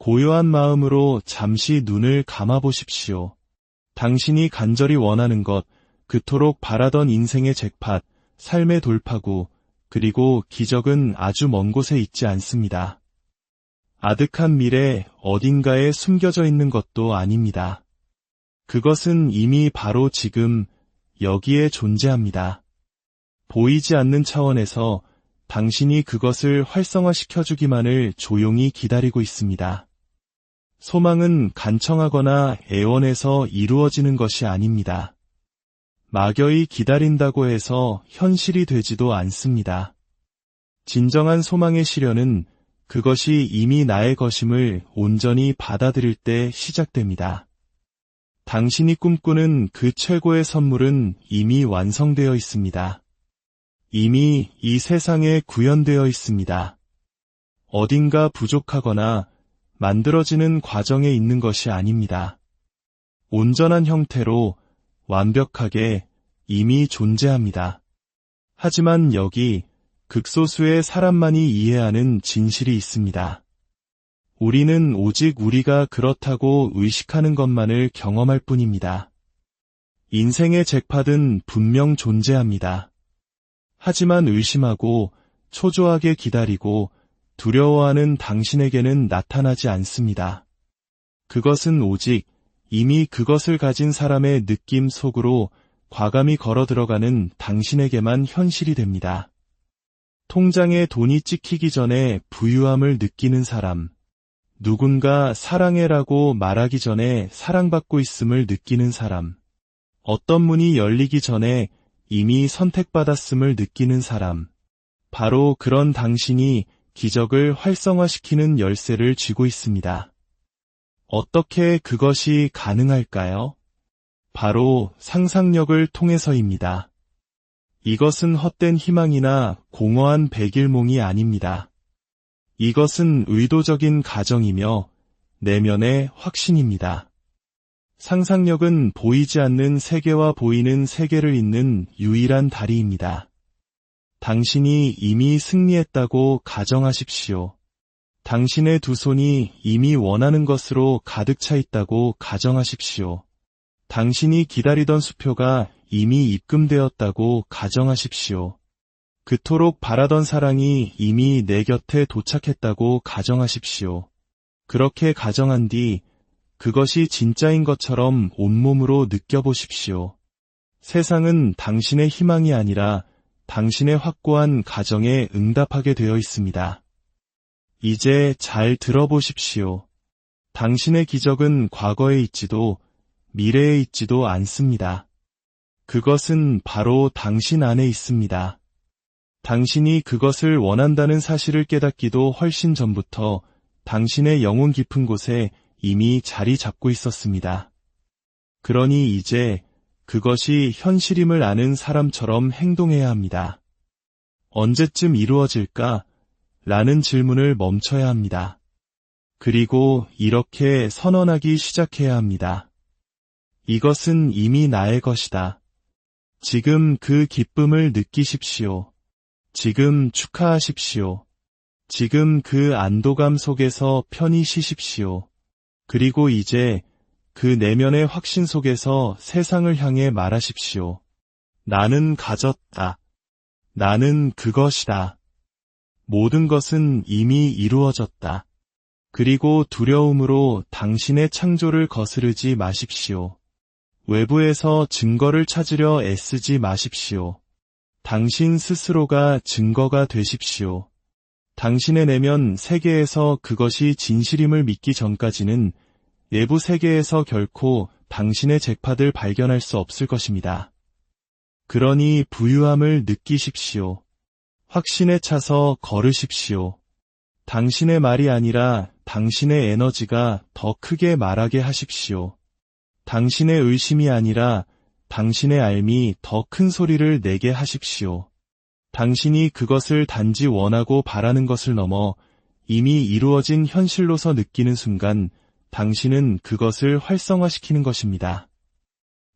고요한 마음으로 잠시 눈을 감아보십시오. 당신이 간절히 원하는 것, 그토록 바라던 인생의 잭팟, 삶의 돌파구, 그리고 기적은 아주 먼 곳에 있지 않습니다. 아득한 미래 어딘가에 숨겨져 있는 것도 아닙니다. 그것은 이미 바로 지금 여기에 존재합니다. 보이지 않는 차원에서 당신이 그것을 활성화시켜주기만을 조용히 기다리고 있습니다. 소망은 간청하거나 애원해서 이루어지는 것이 아닙니다. 막연히 기다린다고 해서 현실이 되지도 않습니다. 진정한 소망의 실현은 그것이 이미 나의 것임을 온전히 받아들일 때 시작됩니다. 당신이 꿈꾸는 그 최고의 선물은 이미 완성되어 있습니다. 이미 이 세상에 구현되어 있습니다. 어딘가 부족하거나 만들어지는 과정에 있는 것이 아닙니다. 온전한 형태로 완벽하게 이미 존재합니다. 하지만 여기 극소수의 사람만이 이해하는 진실이 있습니다. 우리는 오직 우리가 그렇다고 의식하는 것만을 경험할 뿐입니다. 인생의 잭팟은 분명 존재합니다. 하지만 의심하고 초조하게 기다리고 두려워하는 당신에게는 나타나지 않습니다. 그것은 오직 이미 그것을 가진 사람의 느낌 속으로 과감히 걸어 들어가는 당신에게만 현실이 됩니다. 통장에 돈이 찍히기 전에 부유함을 느끼는 사람, 누군가 사랑해라고 말하기 전에 사랑받고 있음을 느끼는 사람, 어떤 문이 열리기 전에 이미 선택받았음을 느끼는 사람, 바로 그런 당신이 기적을 활성화시키는 열쇠를 쥐고 있습니다. 어떻게 그것이 가능할까요? 바로 상상력을 통해서입니다. 이것은 헛된 희망이나 공허한 백일몽이 아닙니다. 이것은 의도적인 가정이며 내면의 확신입니다. 상상력은 보이지 않는 세계와 보이는 세계를 잇는 유일한 다리입니다. 당신이 이미 승리했다고 가정하십시오. 당신의 두 손이 이미 원하는 것으로 가득 차 있다고 가정하십시오. 당신이 기다리던 수표가 이미 입금되었다고 가정하십시오. 그토록 바라던 사랑이 이미 내 곁에 도착했다고 가정하십시오. 그렇게 가정한 뒤 그것이 진짜인 것처럼 온몸으로 느껴보십시오. 세상은 당신의 희망이 아니라 당신의 확고한 가정에 응답하게 되어 있습니다. 이제 잘 들어보십시오. 당신의 기적은 과거에 있지도 미래에 있지도 않습니다. 그것은 바로 당신 안에 있습니다. 당신이 그것을 원한다는 사실을 깨닫기도 훨씬 전부터 당신의 영혼 깊은 곳에 이미 자리 잡고 있었습니다. 그러니 이제 그것이 현실임을 아는 사람처럼 행동해야 합니다. 언제쯤 이루어질까? 라는 질문을 멈춰야 합니다. 그리고 이렇게 선언하기 시작해야 합니다. 이것은 이미 나의 것이다. 지금 그 기쁨을 느끼십시오. 지금 축하하십시오. 지금 그 안도감 속에서 편히 쉬십시오. 그리고 이제 그 내면의 확신 속에서 세상을 향해 말하십시오. 나는 가졌다. 나는 그것이다. 모든 것은 이미 이루어졌다. 그리고 두려움으로 당신의 창조를 거스르지 마십시오. 외부에서 증거를 찾으려 애쓰지 마십시오. 당신 스스로가 증거가 되십시오. 당신의 내면 세계에서 그것이 진실임을 믿기 전까지는 내부 세계에서 결코 당신의 잭팟을 발견할 수 없을 것입니다. 그러니 부유함을 느끼십시오. 확신에 차서 걸으십시오. 당신의 말이 아니라 당신의 에너지가 더 크게 말하게 하십시오. 당신의 의심이 아니라 당신의 알미 더 큰 소리를 내게 하십시오. 당신이 그것을 단지 원하고 바라는 것을 넘어 이미 이루어진 현실로서 느끼는 순간 당신은 그것을 활성화시키는 것입니다.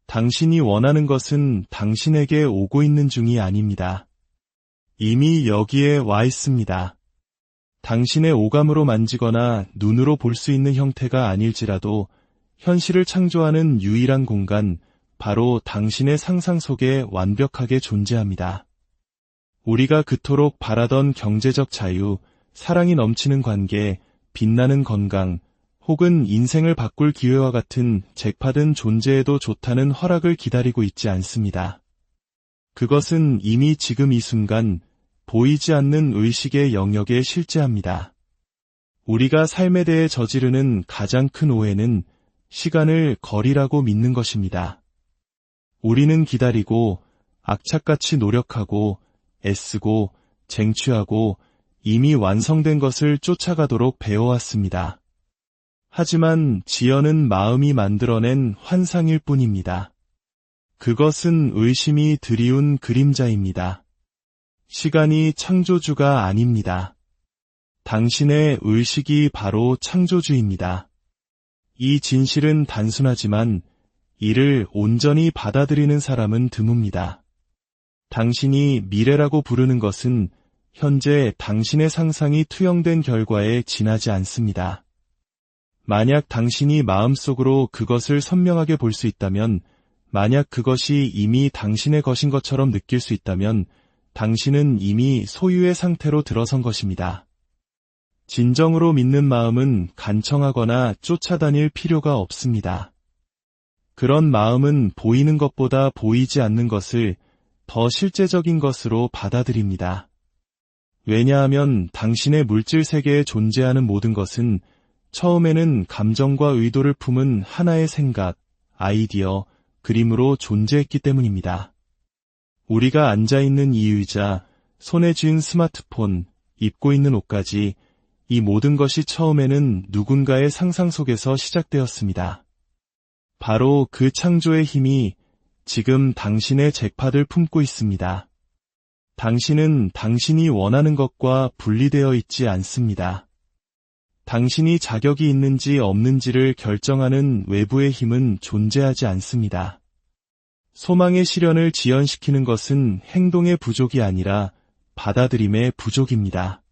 당신이 원하는 것은 당신에게 오고 있는 중이 아닙니다. 이미 여기에 와 있습니다. 당신의 오감으로 만지거나 눈으로 볼 수 있는 형태가 아닐지라도 현실을 창조하는 유일한 공간, 바로 당신의 상상 속에 완벽하게 존재합니다. 우리가 그토록 바라던 경제적 자유, 사랑이 넘치는 관계, 빛나는 건강, 혹은 인생을 바꿀 기회와 같은 잭팟은 존재해도 좋다는 허락을 기다리고 있지 않습니다. 그것은 이미 지금 이 순간 보이지 않는 의식의 영역에 실제합니다. 우리가 삶에 대해 저지르는 가장 큰 오해는 시간을 거리라고 믿는 것입니다. 우리는 기다리고 악착같이 노력하고 애쓰고 쟁취하고 이미 완성된 것을 쫓아가도록 배워왔습니다. 하지만 지연은 마음이 만들어낸 환상일 뿐입니다. 그것은 의심이 드리운 그림자입니다. 시간이 창조주가 아닙니다. 당신의 의식이 바로 창조주입니다. 이 진실은 단순하지만 이를 온전히 받아들이는 사람은 드뭅니다. 당신이 미래라고 부르는 것은 현재 당신의 상상이 투영된 결과에 지나지 않습니다. 만약 당신이 마음속으로 그것을 선명하게 볼 수 있다면, 만약 그것이 이미 당신의 것인 것처럼 느낄 수 있다면 당신은 이미 소유의 상태로 들어선 것입니다. 진정으로 믿는 마음은 간청하거나 쫓아다닐 필요가 없습니다. 그런 마음은 보이는 것보다 보이지 않는 것을 더 실제적인 것으로 받아들입니다. 왜냐하면 당신의 물질 세계에 존재하는 모든 것은 처음에는 감정과 의도를 품은 하나의 생각, 아이디어, 그림으로 존재했기 때문입니다. 우리가 앉아있는 이 의자, 손에 쥔 스마트폰, 입고 있는 옷까지 이 모든 것이 처음에는 누군가의 상상 속에서 시작되었습니다. 바로 그 창조의 힘이 지금 당신의 잭팟을 품고 있습니다. 당신은 당신이 원하는 것과 분리되어 있지 않습니다. 당신이 자격이 있는지 없는지를 결정하는 외부의 힘은 존재하지 않습니다. 소망의 실현을 지연시키는 것은 행동의 부족이 아니라 받아들임의 부족입니다.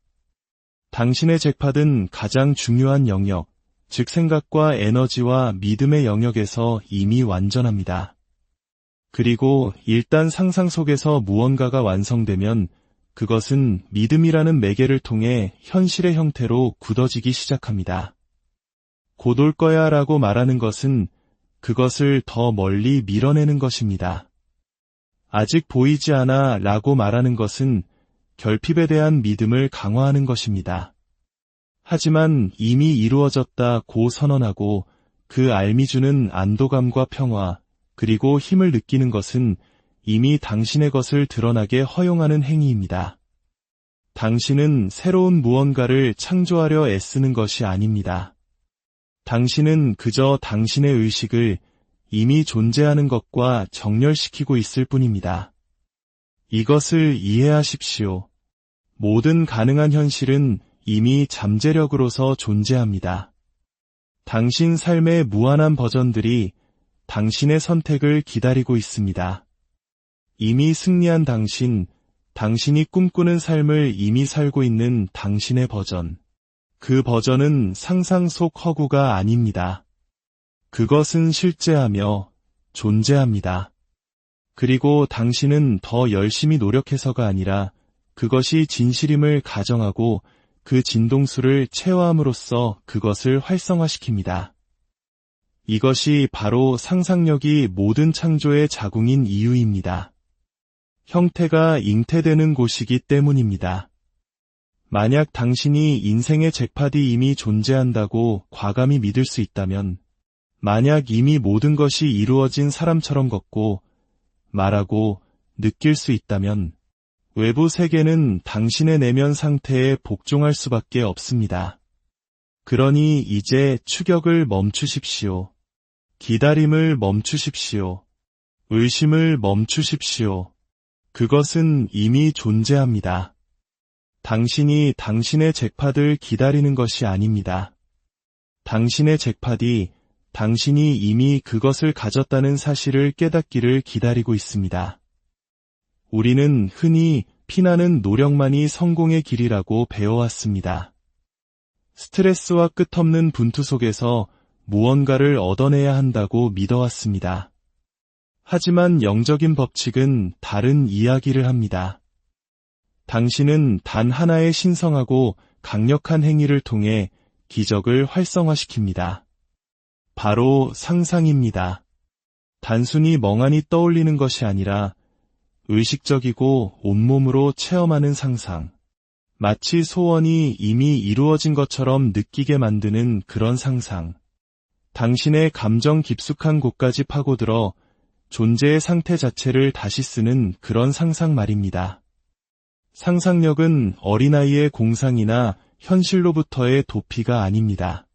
당신의 잭팟은 가장 중요한 영역, 즉 생각과 에너지와 믿음의 영역에서 이미 완전합니다. 그리고 일단 상상 속에서 무언가가 완성되면 그것은 믿음이라는 매개를 통해 현실의 형태로 굳어지기 시작합니다. 곧 올 거야 라고 말하는 것은 그것을 더 멀리 밀어내는 것입니다. 아직 보이지 않아 라고 말하는 것은 결핍에 대한 믿음을 강화하는 것입니다. 하지만 이미 이루어졌다고 선언하고 그 알미 주는 안도감과 평화, 그리고 힘을 느끼는 것은 이미 당신의 것을 드러나게 허용하는 행위입니다. 당신은 새로운 무언가를 창조하려 애쓰는 것이 아닙니다. 당신은 그저 당신의 의식을 이미 존재하는 것과 정렬시키고 있을 뿐입니다. 이것을 이해하십시오. 모든 가능한 현실은 이미 잠재력으로서 존재합니다. 당신 삶의 무한한 버전들이 당신의 선택을 기다리고 있습니다. 이미 승리한 당신, 당신이 꿈꾸는 삶을 이미 살고 있는 당신의 버전. 그 버전은 상상 속 허구가 아닙니다. 그것은 실제하며 존재합니다. 그리고 당신은 더 열심히 노력해서가 아니라 그것이 진실임을 가정하고 그 진동수를 체화함으로써 그것을 활성화시킵니다. 이것이 바로 상상력이 모든 창조의 자궁인 이유입니다. 형태가 잉태되는 곳이기 때문입니다. 만약 당신이 인생의 잭팟이 이미 존재한다고 과감히 믿을 수 있다면, 만약 이미 모든 것이 이루어진 사람처럼 걷고, 말하고, 느낄 수 있다면, 외부 세계는 당신의 내면 상태에 복종할 수밖에 없습니다. 그러니 이제 추격을 멈추십시오. 기다림을 멈추십시오. 의심을 멈추십시오. 그것은 이미 존재합니다. 당신이 당신의 잭팟을 기다리는 것이 아닙니다. 당신의 잭팟이 당신이 이미 그것을 가졌다는 사실을 깨닫기를 기다리고 있습니다. 우리는 흔히 피나는 노력만이 성공의 길이라고 배워왔습니다. 스트레스와 끝없는 분투 속에서 무언가를 얻어내야 한다고 믿어왔습니다. 하지만 영적인 법칙은 다른 이야기를 합니다. 당신은 단 하나의 신성하고 강력한 행위를 통해 기적을 활성화시킵니다. 바로 상상입니다. 단순히 멍하니 떠올리는 것이 아니라 의식적이고 온몸으로 체험하는 상상. 마치 소원이 이미 이루어진 것처럼 느끼게 만드는 그런 상상. 당신의 감정 깊숙한 곳까지 파고들어 존재의 상태 자체를 다시 쓰는 그런 상상 말입니다. 상상력은 어린아이의 공상이나 현실로부터의 도피가 아닙니다.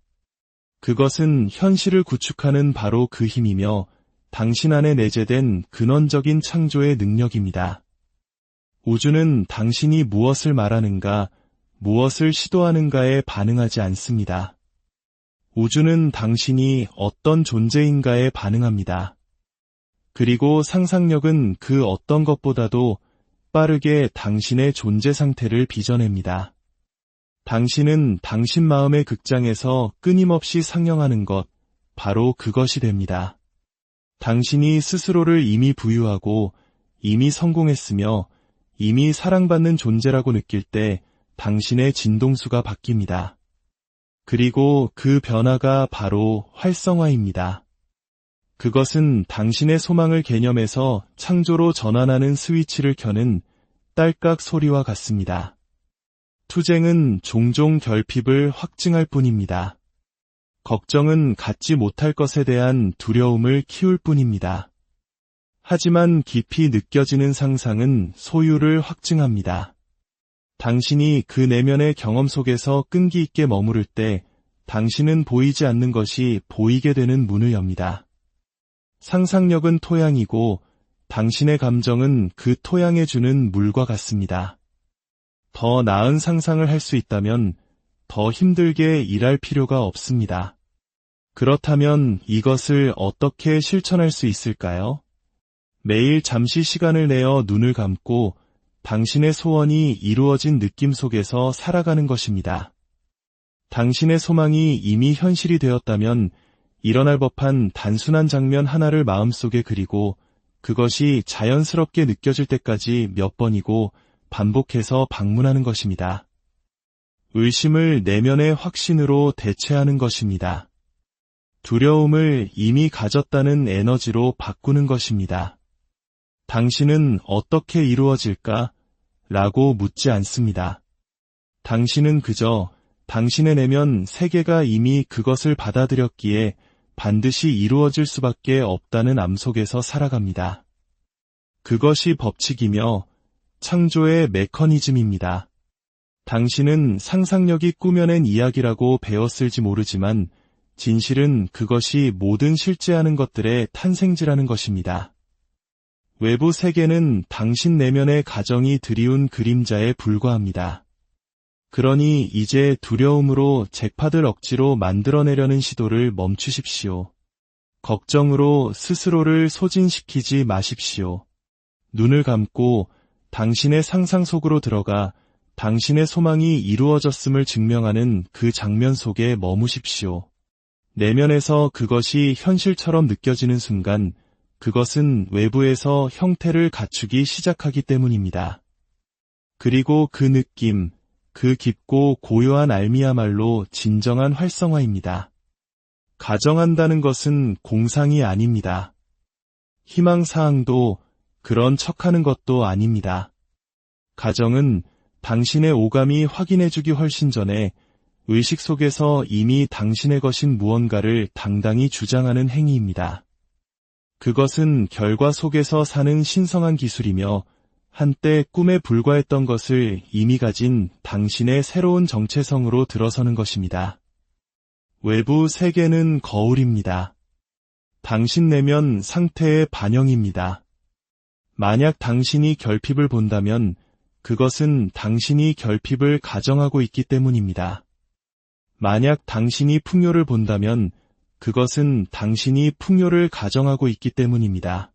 그것은 현실을 구축하는 바로 그 힘이며 당신 안에 내재된 근원적인 창조의 능력입니다. 우주는 당신이 무엇을 말하는가, 무엇을 시도하는가에 반응하지 않습니다. 우주는 당신이 어떤 존재인가에 반응합니다. 그리고 상상력은 그 어떤 것보다도 빠르게 당신의 존재 상태를 빚어냅니다. 당신은 당신 마음의 극장에서 끊임없이 상영하는 것, 바로 그것이 됩니다. 당신이 스스로를 이미 부유하고 이미 성공했으며 이미 사랑받는 존재라고 느낄 때 당신의 진동수가 바뀝니다. 그리고 그 변화가 바로 활성화입니다. 그것은 당신의 소망을 개념에서 창조로 전환하는 스위치를 켜는 딸깍 소리와 같습니다. 투쟁은 종종 결핍을 확증할 뿐입니다. 걱정은 갖지 못할 것에 대한 두려움을 키울 뿐입니다. 하지만 깊이 느껴지는 상상은 소유를 확증합니다. 당신이 그 내면의 경험 속에서 끈기 있게 머무를 때 당신은 보이지 않는 것이 보이게 되는 문을 엽니다. 상상력은 토양이고 당신의 감정은 그 토양에 주는 물과 같습니다. 더 나은 상상을 할 수 있다면 더 힘들게 일할 필요가 없습니다. 그렇다면 이것을 어떻게 실천할 수 있을까요? 매일 잠시 시간을 내어 눈을 감고 당신의 소원이 이루어진 느낌 속에서 살아가는 것입니다. 당신의 소망이 이미 현실이 되었다면 일어날 법한 단순한 장면 하나를 마음속에 그리고 그것이 자연스럽게 느껴질 때까지 몇 번이고 반복해서 방문하는 것입니다. 의심을 내면의 확신으로 대체하는 것입니다. 두려움을 이미 가졌다는 에너지로 바꾸는 것입니다. 당신은 어떻게 이루어질까? 라고 묻지 않습니다. 당신은 그저 당신의 내면 세계가 이미 그것을 받아들였기에 반드시 이루어질 수밖에 없다는 암 속에서 살아갑니다. 그것이 법칙이며 창조의 메커니즘입니다. 당신은 상상력이 꾸며낸 이야기라고 배웠을지 모르지만 진실은 그것이 모든 실제하는 것들의 탄생지라는 것입니다. 외부 세계는 당신 내면의 가정이 드리운 그림자에 불과합니다. 그러니 이제 두려움으로 잭팟을 억지로 만들어내려는 시도를 멈추십시오. 걱정으로 스스로를 소진시키지 마십시오. 눈을 감고 당신의 상상 속으로 들어가 당신의 소망이 이루어졌음을 증명하는 그 장면 속에 머무십시오. 내면에서 그것이 현실처럼 느껴지는 순간 그것은 외부에서 형태를 갖추기 시작하기 때문입니다. 그리고 그 느낌, 그 깊고 고요한 알미야말로 진정한 활성화입니다. 가정한다는 것은 공상이 아닙니다. 희망사항도 그런 척하는 것도 아닙니다. 가정은 당신의 오감이 확인해주기 훨씬 전에 의식 속에서 이미 당신의 것인 무언가를 당당히 주장하는 행위입니다. 그것은 결과 속에서 사는 신성한 기술이며 한때 꿈에 불과했던 것을 이미 가진 당신의 새로운 정체성으로 들어서는 것입니다. 외부 세계는 거울입니다. 당신 내면 상태의 반영입니다. 만약 당신이 결핍을 본다면 그것은 당신이 결핍을 가정하고 있기 때문입니다. 만약 당신이 풍요를 본다면 그것은 당신이 풍요를 가정하고 있기 때문입니다.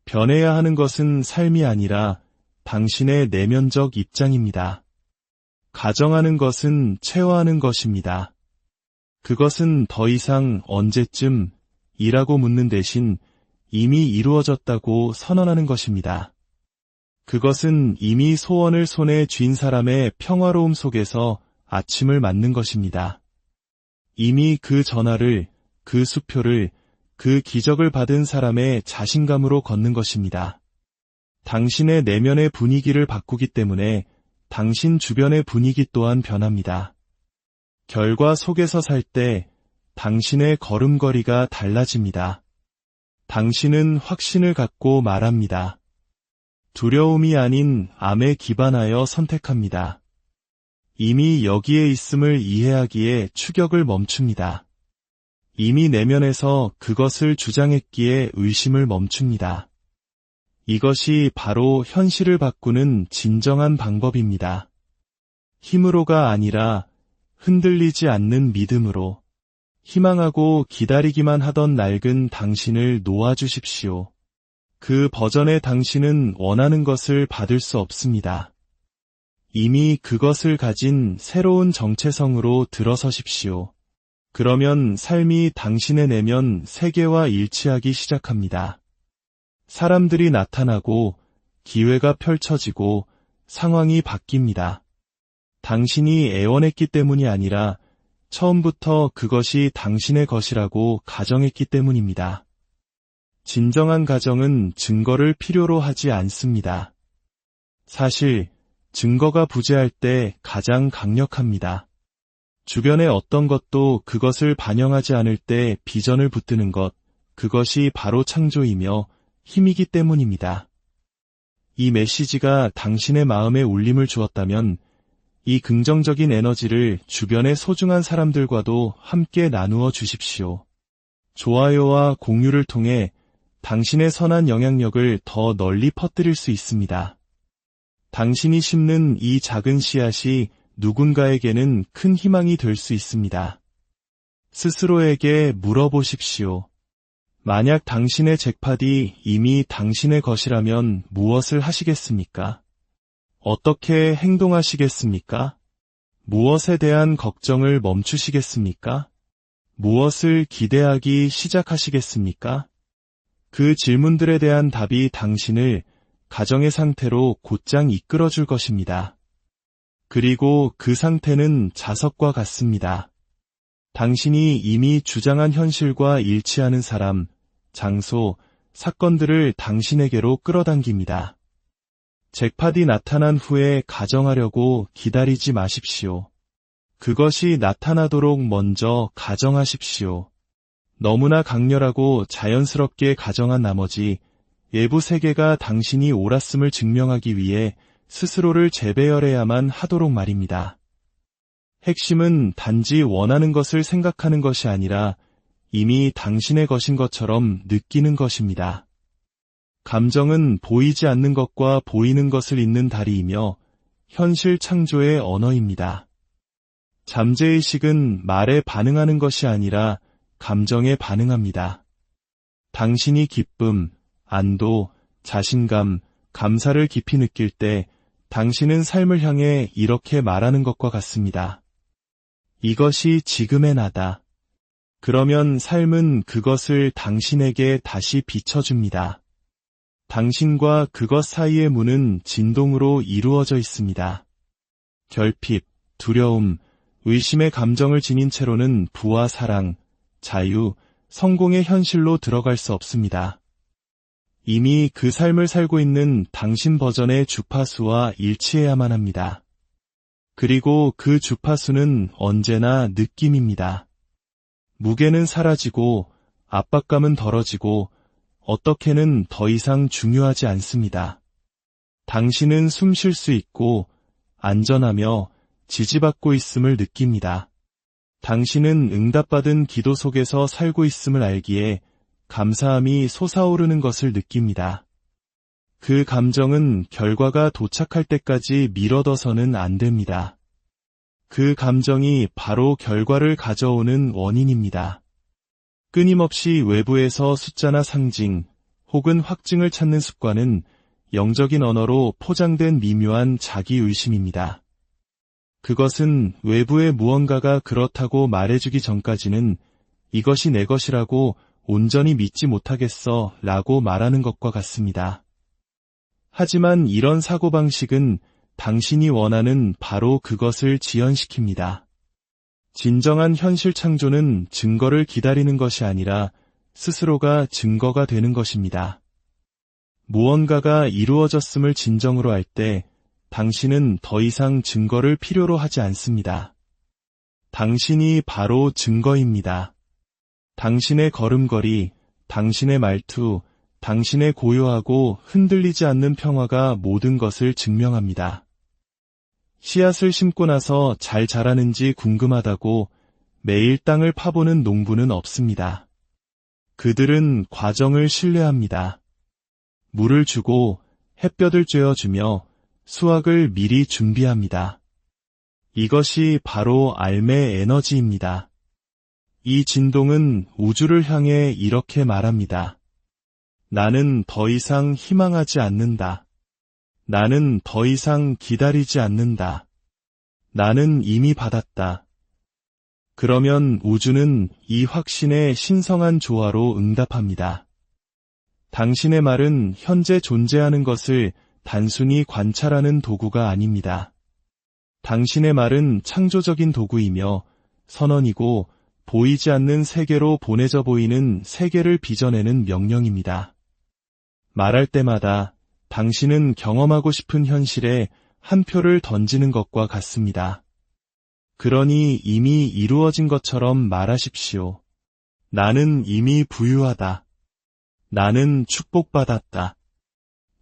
변해야 하는 것은 삶이 아니라 당신의 내면적 입장입니다. 가정하는 것은 체화하는 것입니다. 그것은 더 이상 언제쯤 이라고 묻는 대신 이미 이루어졌다고 선언하는 것입니다. 그것은 이미 소원을 손에 쥔 사람의 평화로움 속에서 아침을 맞는 것입니다. 이미 그 전화를, 그 수표를, 그 기적을 받은 사람의 자신감으로 걷는 것입니다. 당신의 내면의 분위기를 바꾸기 때문에 당신 주변의 분위기 또한 변합니다. 결과 속에서 살 때 당신의 걸음걸이가 달라집니다. 당신은 확신을 갖고 말합니다. 두려움이 아닌 암에 기반하여 선택합니다. 이미 여기에 있음을 이해하기에 추격을 멈춥니다. 이미 내면에서 그것을 주장했기에 의심을 멈춥니다. 이것이 바로 현실을 바꾸는 진정한 방법입니다. 힘으로가 아니라 흔들리지 않는 믿음으로 희망하고 기다리기만 하던 낡은 당신을 놓아주십시오. 그 버전의 당신은 원하는 것을 받을 수 없습니다. 이미 그것을 가진 새로운 정체성으로 들어서십시오. 그러면 삶이 당신의 내면 세계와 일치하기 시작합니다. 사람들이 나타나고 기회가 펼쳐지고 상황이 바뀝니다. 당신이 애원했기 때문이 아니라 처음부터 그것이 당신의 것이라고 가정했기 때문입니다. 진정한 가정은 증거를 필요로 하지 않습니다. 사실 증거가 부재할 때 가장 강력합니다. 주변의 어떤 것도 그것을 반영하지 않을 때 비전을 붙드는 것, 그것이 바로 창조이며 힘이기 때문입니다. 이 메시지가 당신의 마음에 울림을 주었다면 이 긍정적인 에너지를 주변의 소중한 사람들과도 함께 나누어 주십시오. 좋아요와 공유를 통해 당신의 선한 영향력을 더 널리 퍼뜨릴 수 있습니다. 당신이 심는 이 작은 씨앗이 누군가에게는 큰 희망이 될 수 있습니다. 스스로에게 물어보십시오. 만약 당신의 잭팟이 이미 당신의 것이라면 무엇을 하시겠습니까? 어떻게 행동하시겠습니까? 무엇에 대한 걱정을 멈추시겠습니까? 무엇을 기대하기 시작하시겠습니까? 그 질문들에 대한 답이 당신을 가정의 상태로 곧장 이끌어줄 것입니다. 그리고 그 상태는 자석과 같습니다. 당신이 이미 주장한 현실과 일치하는 사람, 장소, 사건들을 당신에게로 끌어당깁니다. 잭팟이 나타난 후에 가정하려고 기다리지 마십시오. 그것이 나타나도록 먼저 가정하십시오. 너무나 강렬하고 자연스럽게 가정한 나머지 외부 세계가 당신이 옳았음을 증명하기 위해 스스로를 재배열해야만 하도록 말입니다. 핵심은 단지 원하는 것을 생각하는 것이 아니라 이미 당신의 것인 것처럼 느끼는 것입니다. 감정은 보이지 않는 것과 보이는 것을 잇는 다리이며 현실 창조의 언어입니다. 잠재의식은 말에 반응하는 것이 아니라 감정에 반응합니다. 당신이 기쁨, 안도, 자신감, 감사를 깊이 느낄 때 당신은 삶을 향해 이렇게 말하는 것과 같습니다. 이것이 지금의 나다. 그러면 삶은 그것을 당신에게 다시 비춰줍니다. 당신과 그것 사이의 문은 진동으로 이루어져 있습니다. 결핍, 두려움, 의심의 감정을 지닌 채로는 부와 사랑, 자유, 성공의 현실로 들어갈 수 없습니다. 이미 그 삶을 살고 있는 당신 버전의 주파수와 일치해야만 합니다. 그리고 그 주파수는 언제나 느낌입니다. 무게는 사라지고 압박감은 덜어지고 어떻게는 더 이상 중요하지 않습니다. 당신은 숨 쉴 수 있고 안전하며 지지받고 있음을 느낍니다. 당신은 응답받은 기도 속에서 살고 있음을 알기에 감사함이 솟아오르는 것을 느낍니다. 그 감정은 결과가 도착할 때까지 미뤄둬서는 안 됩니다. 그 감정이 바로 결과를 가져오는 원인입니다. 끊임없이 외부에서 숫자나 상징 혹은 확증을 찾는 습관은 영적인 언어로 포장된 미묘한 자기의심입니다. 그것은 외부의 무언가가 그렇다고 말해주기 전까지는 이것이 내 것이라고 온전히 믿지 못하겠어 라고 말하는 것과 같습니다. 하지만 이런 사고방식은 당신이 원하는 바로 그것을 지연시킵니다. 진정한 현실 창조는 증거를 기다리는 것이 아니라 스스로가 증거가 되는 것입니다. 무언가가 이루어졌음을 진정으로 할 때 당신은 더 이상 증거를 필요로 하지 않습니다. 당신이 바로 증거입니다. 당신의 걸음걸이, 당신의 말투, 당신의 고요하고 흔들리지 않는 평화가 모든 것을 증명합니다. 씨앗을 심고 나서 잘 자라는지 궁금하다고 매일 땅을 파보는 농부는 없습니다. 그들은 과정을 신뢰합니다. 물을 주고 햇볕을 쬐어주며 수확을 미리 준비합니다. 이것이 바로 알의 에너지입니다. 이 진동은 우주를 향해 이렇게 말합니다. 나는 더 이상 희망하지 않는다. 나는 더 이상 기다리지 않는다. 나는 이미 받았다. 그러면 우주는 이 확신의 신성한 조화로 응답합니다. 당신의 말은 현재 존재하는 것을 단순히 관찰하는 도구가 아닙니다. 당신의 말은 창조적인 도구이며 선언이고 보이지 않는 세계로 보내져 보이는 세계를 빚어내는 명령입니다. 말할 때마다 당신은 경험하고 싶은 현실에 한 표를 던지는 것과 같습니다. 그러니 이미 이루어진 것처럼 말하십시오. 나는 이미 부유하다. 나는 축복받았다.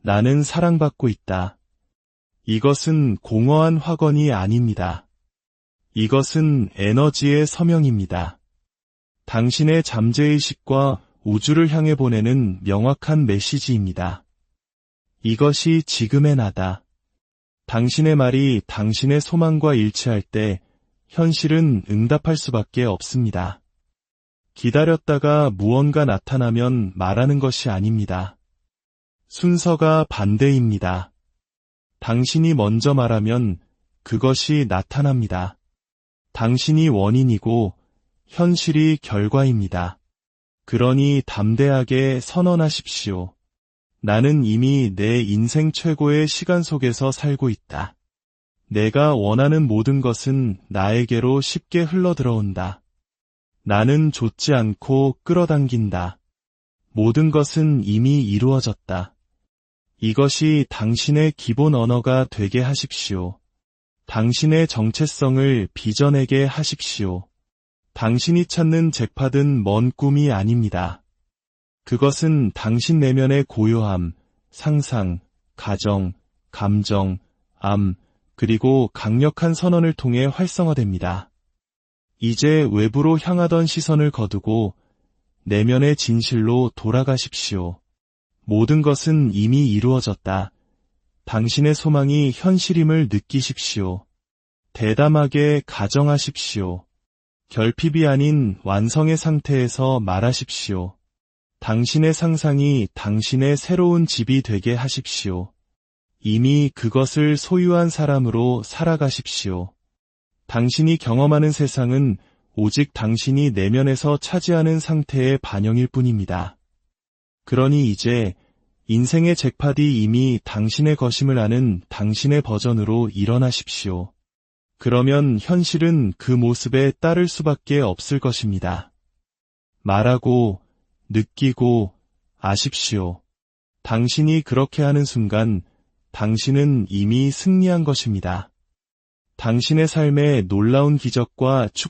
나는 사랑받고 있다. 이것은 공허한 확언이 아닙니다. 이것은 에너지의 서명입니다. 당신의 잠재의식과 우주를 향해 보내는 명확한 메시지입니다. 이것이 지금의 나다. 당신의 말이 당신의 소망과 일치할 때 현실은 응답할 수밖에 없습니다. 기다렸다가 무언가 나타나면 말하는 것이 아닙니다. 순서가 반대입니다. 당신이 먼저 말하면 그것이 나타납니다. 당신이 원인이고 현실이 결과입니다. 그러니 담대하게 선언하십시오. 나는 이미 내 인생 최고의 시간 속에서 살고 있다. 내가 원하는 모든 것은 나에게로 쉽게 흘러들어온다. 나는 좇지 않고 끌어당긴다. 모든 것은 이미 이루어졌다. 이것이 당신의 기본 언어가 되게 하십시오. 당신의 정체성을 빚어내게 하십시오. 당신이 찾는 잭팟은 먼 꿈이 아닙니다. 그것은 당신 내면의 고요함, 상상, 가정, 감정, 암, 그리고 강력한 선언을 통해 활성화됩니다. 이제 외부로 향하던 시선을 거두고 내면의 진실로 돌아가십시오. 모든 것은 이미 이루어졌다. 당신의 소망이 현실임을 느끼십시오. 대담하게 가정하십시오. 결핍이 아닌 완성의 상태에서 말하십시오. 당신의 상상이 당신의 새로운 집이 되게 하십시오. 이미 그것을 소유한 사람으로 살아가십시오. 당신이 경험하는 세상은 오직 당신이 내면에서 차지하는 상태의 반영일 뿐입니다. 그러니 이제 인생의 잭팟이 이미 당신의 것임을 아는 당신의 버전으로 일어나십시오. 그러면 현실은 그 모습에 따를 수밖에 없을 것입니다. 말하고, 느끼고, 아십시오. 당신이 그렇게 하는 순간 당신은 이미 승리한 것입니다. 당신의 삶에 놀라운 기적과 축복